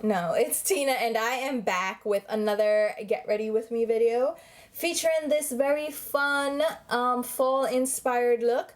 No, it's Tina, and I am back with another Get Ready With Me video featuring this very fun fall inspired look.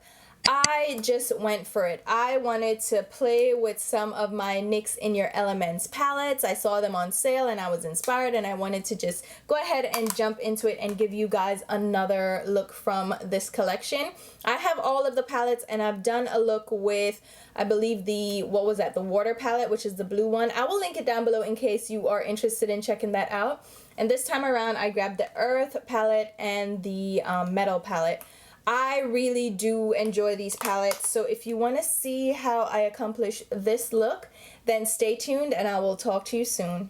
I just went for it. I wanted to play with some of my NYX In Your Elements palettes. I saw them on sale and I was inspired, and I wanted to just go ahead and jump into it and give you guys another look from this collection. I have all of the palettes, and I've done a look with, I believe, the, what was that, the water palette, which is the blue one. I will link it down below in case you are interested in checking that out. And this time around I grabbed the earth palette and the metal palette. I really do enjoy these palettes, so if you want to see how I accomplish this look, then stay tuned and I will talk to you soon.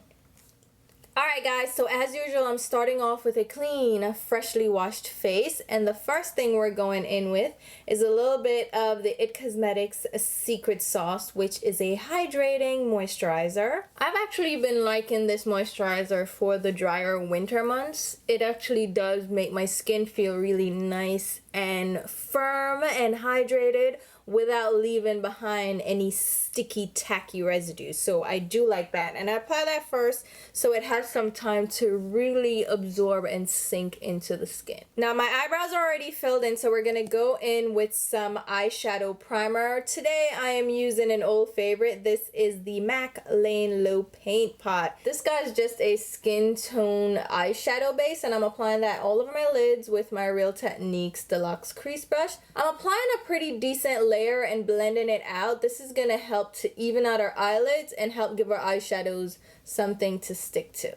Alright guys, so as usual, I'm starting off with a clean, freshly washed face, and the first thing we're going in with is a little bit of the It Cosmetics Secret Sauce, which is a hydrating moisturizer. I've actually been liking this moisturizer for the drier winter months. It actually does make my skin feel really nice and firm and hydrated without leaving behind any sticky, tacky residue. So I do like that, and I apply that first so it has some time to really absorb and sink into the skin. Now my eyebrows are already filled in, so we're gonna go in with some eyeshadow primer. Today I am using an old favorite. This is the MAC Lane Low Paint Pot. This guy's just a skin tone eyeshadow base, and I'm applying that all over my lids with my Real Techniques Deluxe crease brush. I'm applying a pretty decent layer and blending it out. This is gonna help to even out our eyelids and help give our eyeshadows something to stick to.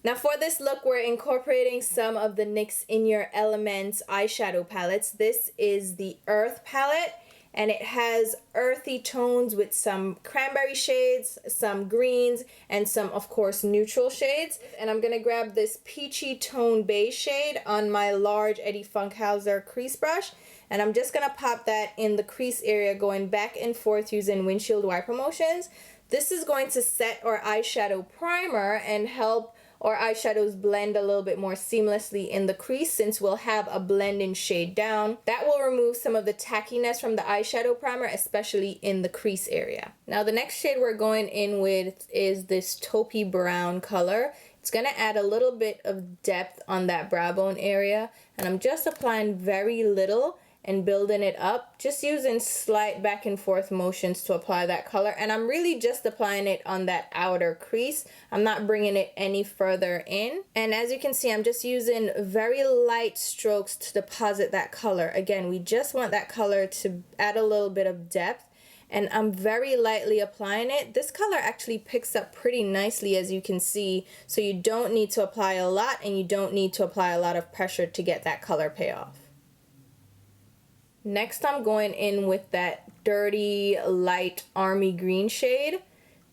Now for this look, we're incorporating some of the NYX In Your Elements eyeshadow palettes. This is the Earth palette, and it has earthy tones with some cranberry shades, some greens, and some, of course, neutral shades. And I'm gonna grab this peachy tone beige shade on my large Eddie Funkhouser crease brush, and I'm just gonna pop that in the crease area, going back and forth using windshield wiper motions. This is going to set our eyeshadow primer and help our eyeshadows blend a little bit more seamlessly in the crease, since we'll have a blending shade down. That will remove some of the tackiness from the eyeshadow primer, especially in the crease area. Now the next shade we're going in with is this taupey brown color. It's gonna add a little bit of depth on that brow bone area, and I'm just applying very little and building it up, just using slight back and forth motions to apply that color. And I'm really just applying it on that outer crease. I'm not bringing it any further in. And as you can see, I'm just using very light strokes to deposit that color. Again, we just want that color to add a little bit of depth, and I'm very lightly applying it. This color actually picks up pretty nicely, as you can see, so you don't need to apply a lot, and you don't need to apply a lot of pressure to get that color payoff. Next, I'm going in with that dirty light army green shade.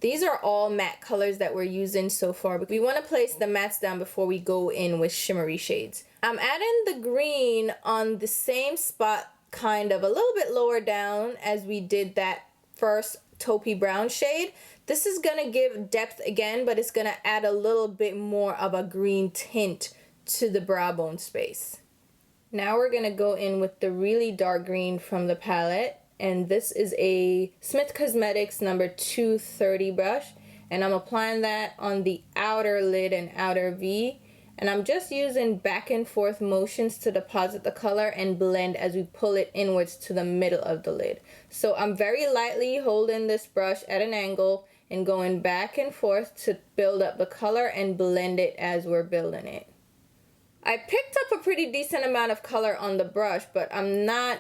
These are all matte colors that we're using so far, but we want to place the mattes down before we go in with shimmery shades. I'm adding the green on the same spot, kind of a little bit lower down as we did that first taupey brown shade. This is going to give depth again, but it's going to add a little bit more of a green tint to the brow bone space. Now we're going to go in with the really dark green from the palette, and this is a Smith Cosmetics number 230 brush, and I'm applying that on the outer lid and outer V, and I'm just using back and forth motions to deposit the color and blend as we pull it inwards to the middle of the lid. So I'm very lightly holding this brush at an angle and going back and forth to build up the color and blend it as we're building it. I picked up a pretty decent amount of color on the brush, but I'm not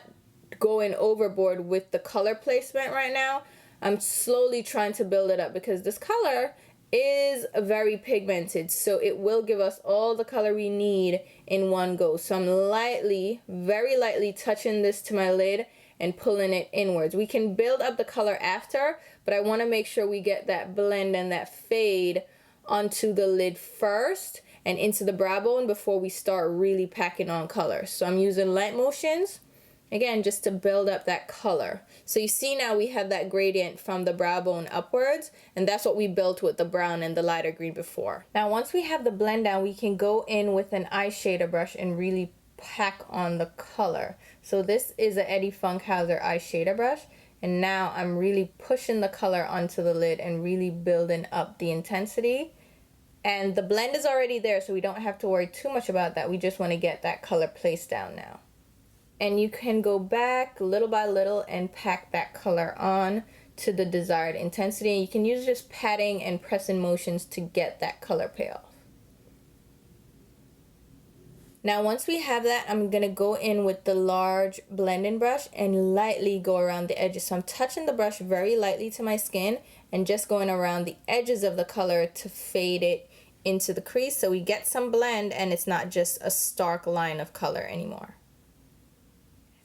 going overboard with the color placement right now. I'm slowly trying to build it up because this color is very pigmented, so it will give us all the color we need in one go. So I'm lightly, very lightly touching this to my lid and pulling it inwards. We can build up the color after, but I want to make sure we get that blend and that fade onto the lid first and into the brow bone before we start really packing on color. So I'm using light motions, again, just to build up that color. So you see now we have that gradient from the brow bone upwards, and that's what we built with the brown and the lighter green before. Now once we have the blend down, we can go in with an eyeshadow brush and really pack on the color. So this is an Eddie Funkhouser eyeshadow brush, And now I'm really pushing the color onto the lid and really building up the intensity. And the blend is already there, so we don't have to worry too much about that. We just want to get that color placed down now. And you can go back little by little and pack that color on to the desired intensity. And you can use just patting and pressing motions to get that color payoff. Now once we have that, I'm going to go in with the large blending brush and lightly go around the edges. So I'm touching the brush very lightly to my skin and just going around the edges of the color to fade it into the crease so we get some blend and it's not just a stark line of color anymore.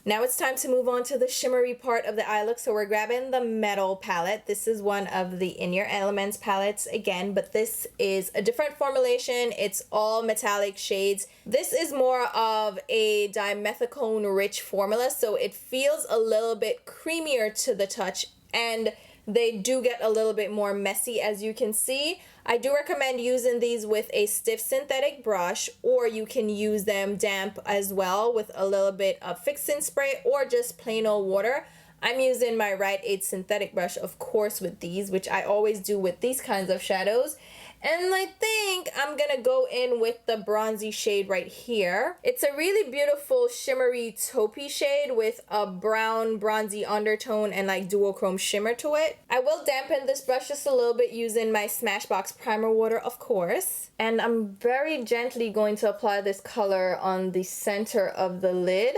Now it's time to move on to the shimmery part of the eye look. So we're grabbing the Metal palette. This is one of the In Your Elements palettes again, but this is a different formulation. It's all metallic shades. This is more of a dimethicone rich formula, so it feels a little bit creamier to the touch, and they do get a little bit more messy, as you can see. I do recommend using these with a stiff synthetic brush, or you can use them damp as well with a little bit of fixing spray or just plain old water. I'm using my Rite Aid synthetic brush, of course, with these, which I always do with these kinds of shadows. And I think I'm gonna go in with the bronzy shade right here. It's a really beautiful shimmery taupey shade with a brown bronzy undertone and like duochrome shimmer to it. I will dampen this brush just a little bit using my Smashbox primer water, of course. And I'm very gently going to apply this color on the center of the lid,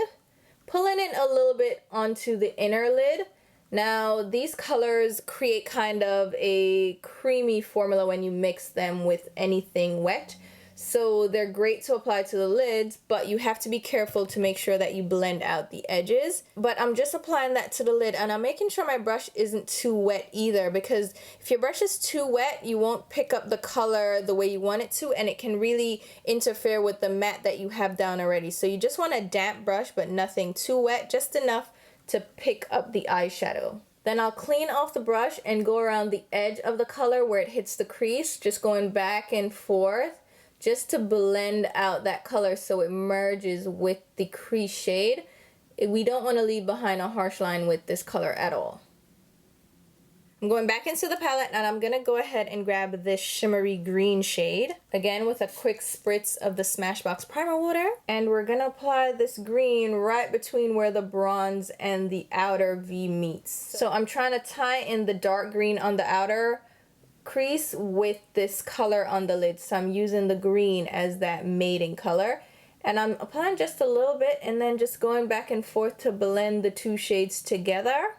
pulling it a little bit onto the inner lid. Now, these colors create kind of a creamy formula when you mix them with anything wet. So they're great to apply to the lids, but you have to be careful to make sure that you blend out the edges. But I'm just applying that to the lid, and I'm making sure my brush isn't too wet either, because if your brush is too wet, you won't pick up the color the way you want it to, and it can really interfere with the matte that you have down already. So you just want a damp brush, but nothing too wet, just enough to pick up the eyeshadow. Then I'll clean off the brush and go around the edge of the color where it hits the crease, just going back and forth just to blend out that color so it merges with the crease shade. We don't want to leave behind a harsh line with this color at all. I'm going back into the palette and I'm going to go ahead and grab this shimmery green shade, again with a quick spritz of the Smashbox primer water. And we're going to apply this green right between where the bronze and the outer V meets. So I'm trying to tie in the dark green on the outer crease with this color on the lid. So I'm using the green as that mating color. And I'm applying just a little bit and then just going back and forth to blend the two shades together.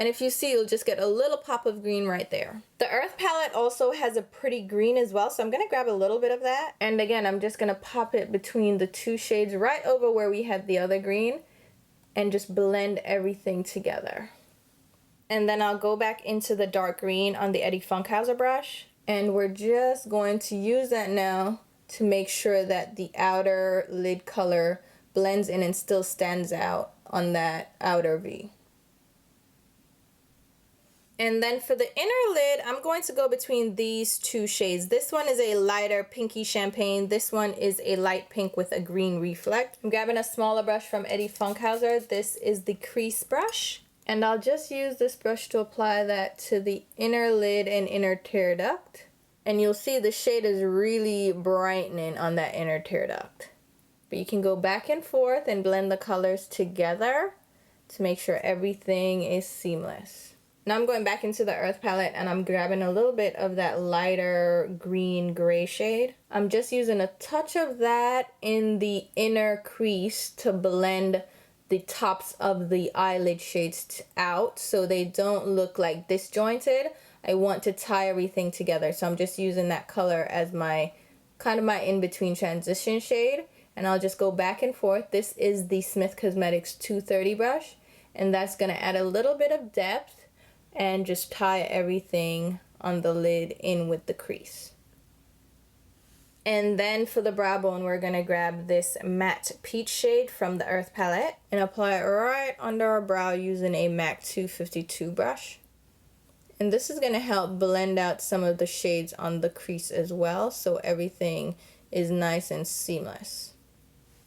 And if you see, you'll just get a little pop of green right there. The Earth palette also has a pretty green as well, so I'm going to grab a little bit of that. And again, I'm just going to pop it between the two shades right over where we had the other green and just blend everything together. And then I'll go back into the dark green on the Eddie Funkhouser brush. And we're just going to use that now to make sure that the outer lid color blends in and still stands out on that outer V. And then for the inner lid, I'm going to go between these two shades. This one is a lighter pinky champagne. This one is a light pink with a green reflect. I'm grabbing a smaller brush from Eddie Funkhouser. This is the Crease brush. And I'll just use this brush to apply that to the inner lid and inner tear duct. And you'll see the shade is really brightening on that inner tear duct. But you can go back and forth and blend the colors together to make sure everything is seamless. Now I'm going back into the Earth palette and I'm grabbing a little bit of that lighter green gray shade. I'm just using a touch of that in the inner crease to blend the tops of the eyelid shades out so they don't look like disjointed. I want to tie everything together, so I'm just using that color as my kind of my in-between transition shade, and I'll just go back and forth. This is the Smith Cosmetics 230 brush, and that's going to add a little bit of depth and just tie everything on the lid in with the crease. And then for the brow bone, we're going to grab this matte peach shade from the Earth palette and apply it right under our brow using a MAC 252 brush. And this is going to help blend out some of the shades on the crease as well, so everything is nice and seamless.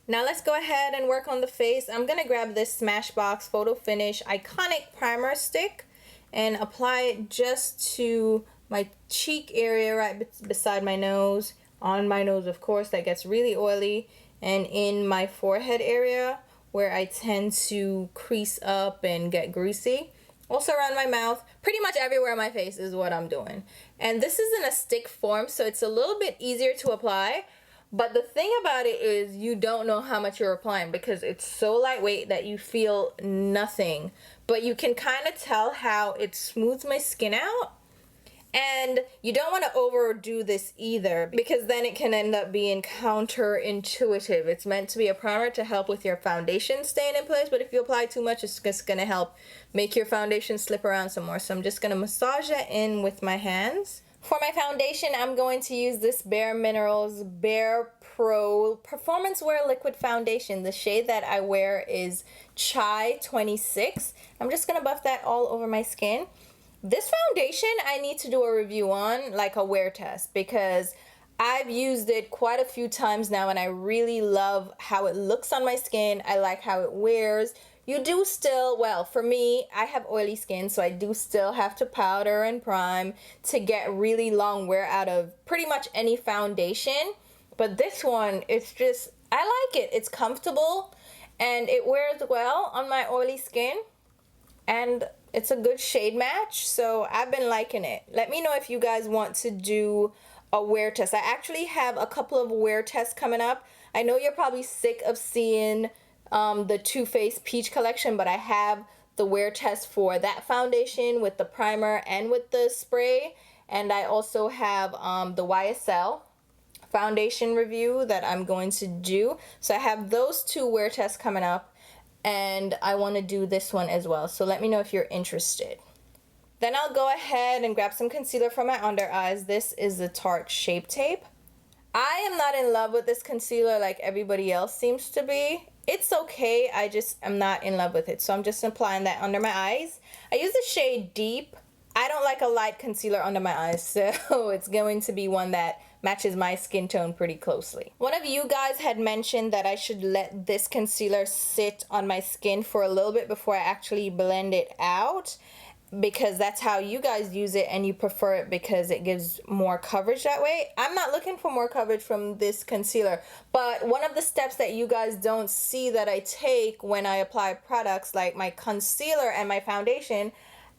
Now let's go ahead and work on the face. I'm gonna grab this Smashbox Photo Finish Iconic Primer Stick and apply it just to my cheek area right beside my nose, on my nose of course, that gets really oily, and in my forehead area where I tend to crease up and get greasy. Also around my mouth, pretty much everywhere on my face is what I'm doing. And this is in a stick form, so it's a little bit easier to apply. But the thing about it is you don't know how much you're applying because it's so lightweight that you feel nothing. But you can kind of tell how it smooths my skin out. And you don't want to overdo this either because then it can end up being counterintuitive. It's meant to be a primer to help with your foundation staying in place, but if you apply too much, it's just going to help make your foundation slip around some more. So I'm just going to massage that in with my hands. For my foundation, I'm going to use this bareMinerals BarePRO Performance Wear Liquid Foundation. The shade that I wear is Chai 26. I'm just going to buff that all over my skin. This foundation I need to do a review on, like a wear test, because I've used it quite a few times now and I really love how it looks on my skin. I like how it wears. You do still, well, for me, I have oily skin, so I do still have to powder and prime to get really long wear out of pretty much any foundation. But this one, it's just, I like it. It's comfortable and it wears well on my oily skin. And it's a good shade match, so I've been liking it. Let me know if you guys want to do a wear test. I actually have a couple of wear tests coming up. I know you're probably sick of seeing the Too Faced Peach collection, but I have the wear test for that foundation with the primer and with the spray. And I also have the YSL foundation review that I'm going to do. So I have those two wear tests coming up. And I want to do this one as well, so let me know if you're interested. Then I'll go ahead and grab some concealer for my under eyes. This is the Tarte Shape Tape. I am not in love with this concealer like everybody else seems to be. It's okay, I just am not in love with it, so I'm just applying that under my eyes. I use the shade Deep. I don't like a light concealer under my eyes, so it's going to be one that matches my skin tone pretty closely. One of you guys had mentioned that I should let this concealer sit on my skin for a little bit before I actually blend it out, because that's how you guys use it and you prefer it because it gives more coverage that way. I'm not looking for more coverage from this concealer, but one of the steps that you guys don't see that I take when I apply products like my concealer and my foundation,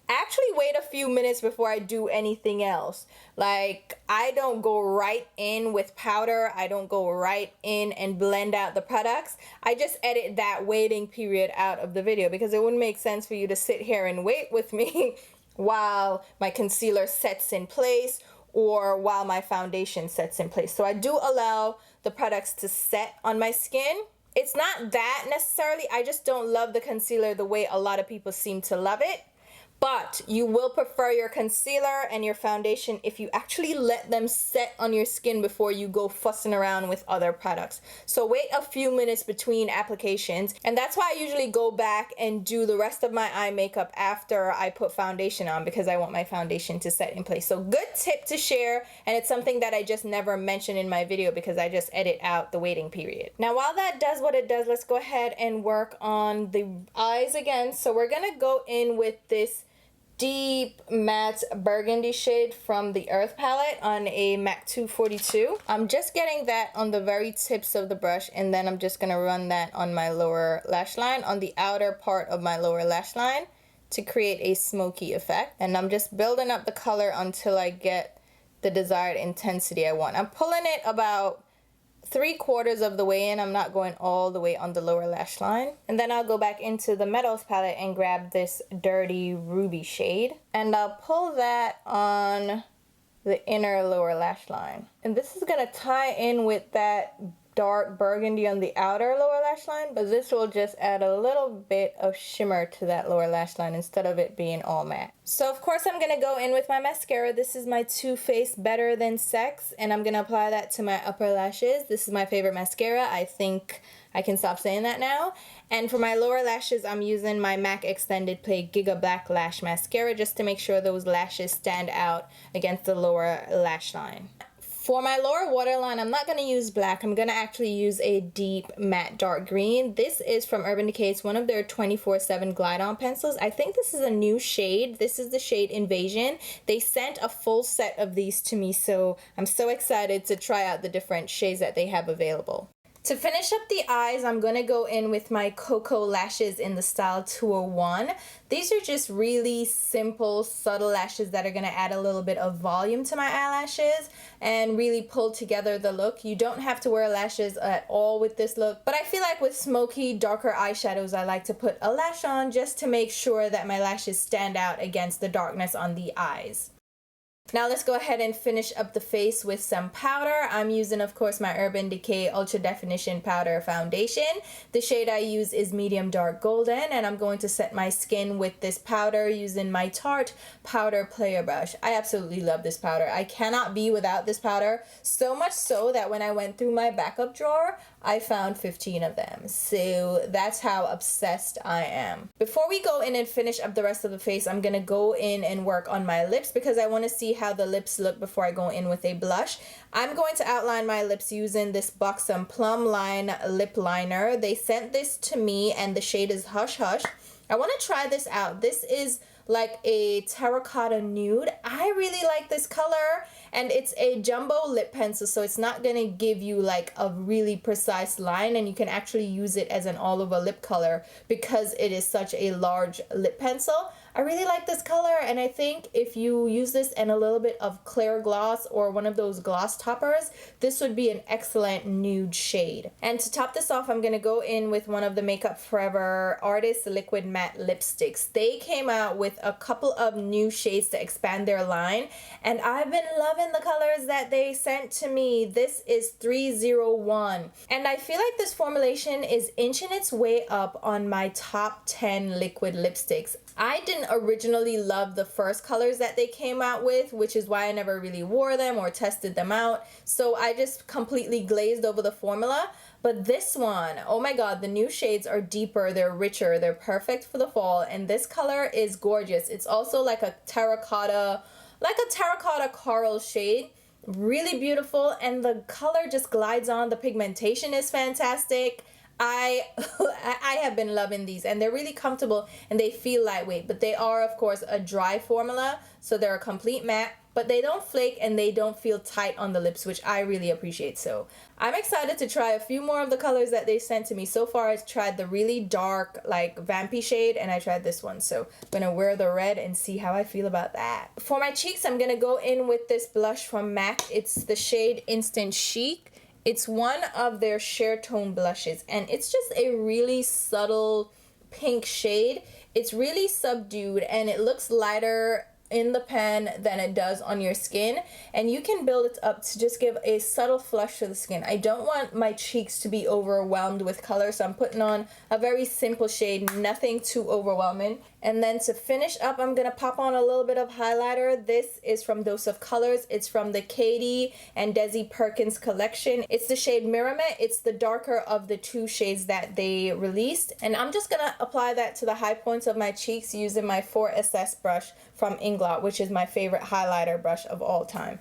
actually wait a few minutes before I do anything else. Like, I don't go right in with powder. I don't go right in and blend out the products. I just edit that waiting period out of the video because it wouldn't make sense for you to sit here and wait with me while my concealer sets in place or while my foundation sets in place. So I do allow the products to set on my skin. It's not that necessarily. I just don't love the concealer the way a lot of people seem to love it. But you will prefer your concealer and your foundation if you actually let them set on your skin before you go fussing around with other products. So wait a few minutes between applications. And that's why I usually go back and do the rest of my eye makeup after I put foundation on, because I want my foundation to set in place. So good tip to share, and it's something that I just never mention in my video because I just edit out the waiting period. Now while that does what it does, let's go ahead and work on the eyes again. So we're gonna go in with this deep matte burgundy shade from the Earth palette on a MAC 242. I'm just getting that on the very tips of the brush, and then I'm just going to run that on my lower lash line, on the outer part of my lower lash line, to create a smoky effect. And I'm just building up the color until I get the desired intensity I want. I'm pulling it about 3/4 of the way in. I'm not going all the way on the lower lash line. And then I'll go back into the Metals palette and grab this Dirty Ruby shade. And I'll pull that on the inner lower lash line. And this is going to tie in with that dark burgundy on the outer lower lash line, but this will just add a little bit of shimmer to that lower lash line instead of it being all matte. So of course I'm going to go in with my mascara. This is my Too Faced Better Than Sex, and I'm going to apply that to my upper lashes. This is my favorite mascara. I think I can stop saying that now. And for my lower lashes, I'm using my MAC Extended Play Giga Black Lash Mascara just to make sure those lashes stand out against the lower lash line. For my lower waterline, I'm not going to use black. I'm going to actually use a deep matte dark green. This is from Urban Decay. It's one of their 24/7 glide-on pencils. I think this is a new shade. This is the shade Invasion. They sent a full set of these to me, so I'm so excited to try out the different shades that they have available. To finish up the eyes, I'm going to go in with my Cocoa lashes in the style 201. These are just really simple, subtle lashes that are going to add a little bit of volume to my eyelashes and really pull together the look. You don't have to wear lashes at all with this look, but I feel like with smoky, darker eyeshadows, I like to put a lash on just to make sure that my lashes stand out against the darkness on the eyes. Now let's go ahead and finish up the face with some powder. I'm using, of course, my Urban Decay Ultra Definition Powder Foundation. The shade I use is Medium Dark Golden, and I'm going to set my skin with this powder using my Tarte Powder Player Brush. I absolutely love this powder. I cannot be without this powder, so much so that when I went through my backup drawer, I found 15 of them. So that's how obsessed I am. Before we go in and finish up the rest of the face, I'm going to go in and work on my lips because I want to see how the lips look before I go in with a blush. I'm going to outline my lips using this Buxom Plumpline Lip Liner. They sent this to me and the shade is Hush Hush. I want to try this out. This is like a terracotta nude. I really like this color, and it's a jumbo lip pencil, so it's not gonna give you like a really precise line, and you can actually use it as an all over lip color because it is such a large lip pencil. I really like this color, and I think if you use this and a little bit of clear gloss or one of those gloss toppers, this would be an excellent nude shade. And to top this off, I'm going to go in with one of the Makeup Forever Artist Liquid Matte Lipsticks. They came out with a couple of new shades to expand their line, and I've been loving the colors that they sent to me. This is 301, and I feel like this formulation is inching its way up on my top 10 liquid lipsticks. I didn't originally love the first colors that they came out with, which is why I never really wore them or tested them out. So I just completely glazed over the formula. But this one, oh my god, the new shades are deeper, they're richer, they're perfect for the fall, and this color is gorgeous. It's also like a terracotta coral shade. Really beautiful, and the color just glides on. The pigmentation is fantastic. I have been loving these, and they're really comfortable and they feel lightweight, but they are of course a dry formula, so they're a complete matte, but they don't flake and they don't feel tight on the lips, which I really appreciate. So I'm excited to try a few more of the colors that they sent to me. So far I've tried the really dark like vampy shade, and I tried this one, so I'm gonna wear the red and see how I feel about that. For my cheeks, I'm gonna go in with this blush from MAC. It's the shade Instant Chic. It's one of their sheer tone blushes, and it's just a really subtle pink shade. It's really subdued, and it looks lighter in the pen than it does on your skin, and you can build it up to just give a subtle flush to the skin. I don't want my cheeks to be overwhelmed with color, so I'm putting on a very simple shade, nothing too overwhelming. And then to finish up, I'm gonna pop on a little bit of highlighter. This is from Dose of Colors. It's from the Katy and Desi Perkins collection. It's the shade Mírame. It's the darker of the two shades that they released, and I'm just gonna apply that to the high points of my cheeks using my 4SS brush from Inglot, which is my favorite highlighter brush of all time.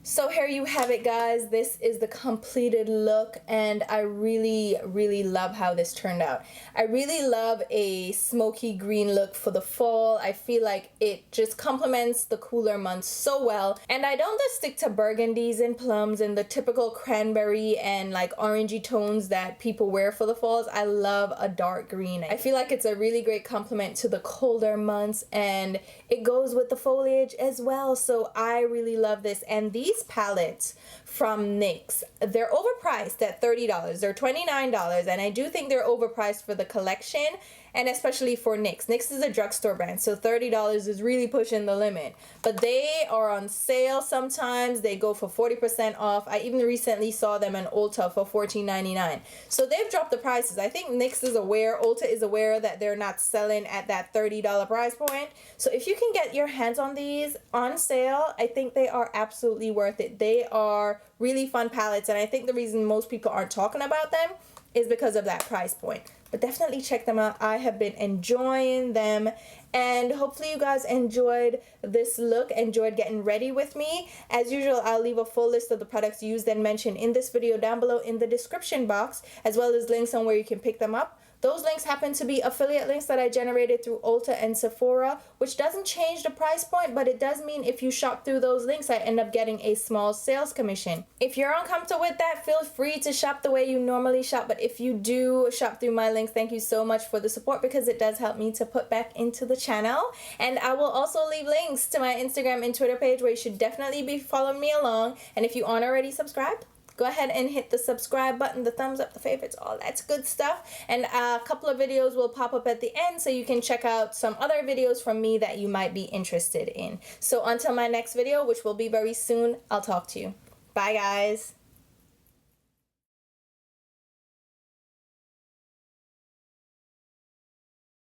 So here you have it, guys. This is the completed look, and I really love how this turned out. I really love a smoky green look for the fall. I feel like it just complements the cooler months so well, and I don't just stick to burgundies and plums and the typical cranberry and like orangey tones that people wear for the falls. I love a dark green. I feel like it's a really great complement to the colder months, and it goes with the foliage as well. So I really love this. And these palettes from NYX, they're overpriced at $30. They're $29, and I do think they're overpriced for the collection, and especially for NYX. NYX is a drugstore brand, so $30 is really pushing the limit. But they are on sale sometimes. They go for 40% off. I even recently saw them in Ulta for $14.99. So they've dropped the prices. I think NYX is aware, Ulta is aware that they're not selling at that $30 price point. So if you can get your hands on these on sale, I think they are absolutely worth it. They are really fun palettes, and I think the reason most people aren't talking about them is because of that price point. but definitely check them out. I have been enjoying them, and hopefully you guys enjoyed this look, enjoyed getting ready with me. As usual, I'll leave a full list of the products used and mentioned in this video down below in the description box, as well as links on where you can pick them up. Those links happen to be affiliate links that I generated through Ulta and Sephora, which doesn't change the price point, but it does mean if you shop through those links, I end up getting a small sales commission. If you're uncomfortable with that, feel free to shop the way you normally shop, but if you do shop through my links, thank you so much for the support, because it does help me to put back into the channel. And I will also leave links to my Instagram and Twitter page, where you should definitely be following me along. And if you aren't already subscribed, go ahead and hit the subscribe button, the thumbs up, the favorites, all that's good stuff. And a couple of videos will pop up at the end, so you can check out some other videos from me that you might be interested in. So until my next video, which will be very soon, I'll talk to you. Bye, guys.